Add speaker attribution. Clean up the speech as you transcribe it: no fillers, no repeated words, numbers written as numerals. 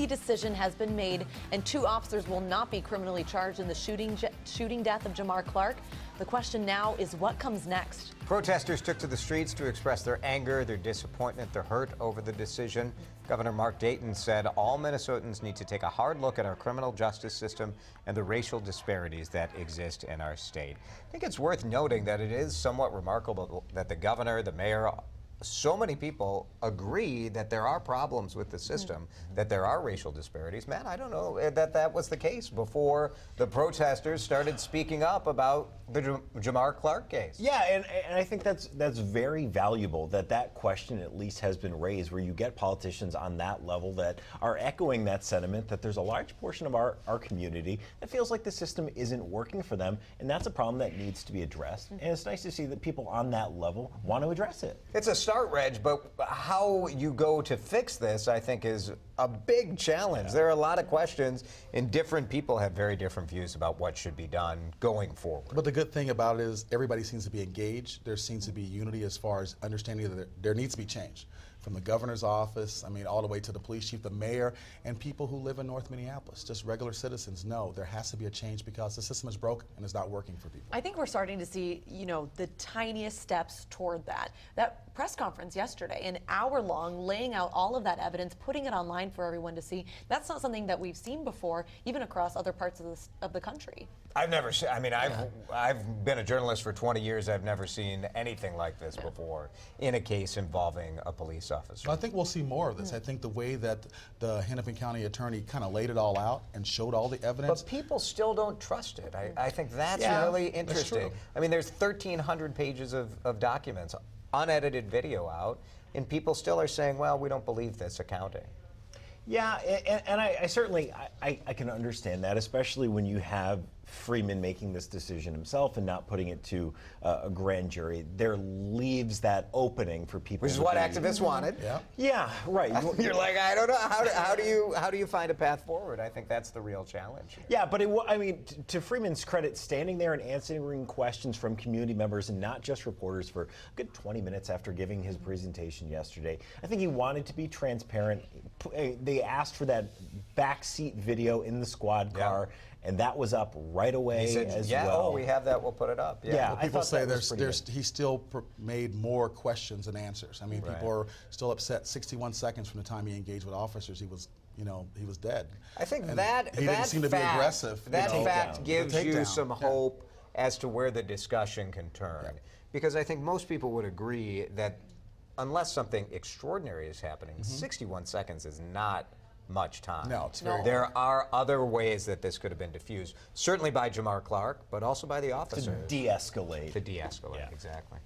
Speaker 1: the decision has been made and 2 officers will not be criminally charged in the shooting death of Jamar Clark. The question now is what comes next?
Speaker 2: Protesters took to the streets to express their anger, their disappointment, their hurt over the decision. Governor Mark Dayton said all Minnesotans need to take a hard look at our criminal justice system and the racial disparities that exist in our state. I think it's worth noting that it is somewhat remarkable that the governor, the mayor, so many people agree that there are problems with the system, that there are racial disparities. Matt, I don't know that that was the case before the protesters started speaking up about the Jamar Clark case.
Speaker 3: Yeah, and I think that's very valuable that question at least has been raised, where you get politicians on that level that are echoing that sentiment that there's a large portion of our community that feels like the system isn't working for them, and that's a problem that needs to be addressed. And it's nice to see that people on that level want to address it.
Speaker 2: It's a start, Reg, but how you go to fix this, I think, is a big challenge. Yeah. There are a lot of questions, and different people have very different views about what should be done going forward.
Speaker 4: But the good thing about it is everybody seems to be engaged. There seems to be unity as far as understanding that there needs to be change. From the governor's office, all the way to the police chief, the mayor, and people who live in North Minneapolis. Just regular citizens know there has to be a change because the system is broken and it's not working for people.
Speaker 1: I think we're starting to see, the tiniest steps toward that. That press conference yesterday, an hour long, laying out all of that evidence, putting it online for everyone to see. That's not something that we've seen before, even across other parts of the country.
Speaker 2: I've never seen, I've been a journalist for 20 years. I've never seen anything like this before in a case involving a police officer.
Speaker 4: I think we'll see more of this. I think the way that the Hennepin County attorney kind of laid it all out and showed all the evidence.
Speaker 2: But people still don't trust it. I think that's really interesting.
Speaker 4: There's
Speaker 2: 1,300 pages of documents, unedited video out, and people still are saying, well, we don't believe this accounting.
Speaker 3: Yeah, and I certainly I can understand that, especially when you have Freeman making this decision himself and not putting it to a grand jury. There leaves that opening for people.
Speaker 2: Which is what activists wanted.
Speaker 3: Yeah, right.
Speaker 2: You're like, I don't know. How do you find a path forward? I think that's the real challenge here.
Speaker 3: Yeah, but to Freeman's credit, standing there and answering questions from community members and not just reporters for a good 20 minutes after giving his presentation yesterday, I think he wanted to be transparent. They asked for that backseat video in the squad car. And that was up right away as well.
Speaker 2: Oh, we have that. We'll put it up.
Speaker 4: Well, people say he still made more questions than answers. People are still upset. 61 seconds from the time he engaged with officers, he was dead.
Speaker 2: I think
Speaker 4: and
Speaker 2: that
Speaker 4: he didn't seem to be aggressive.
Speaker 2: That fact gives you some hope as to where the discussion can turn, because I think most people would agree that unless something extraordinary is happening, 61 seconds is not much time.
Speaker 4: No, it's very
Speaker 2: There are other ways that this could have been diffused, certainly by Jamar Clark, but also by the officer.
Speaker 3: To de-escalate.
Speaker 2: To de-escalate, exactly.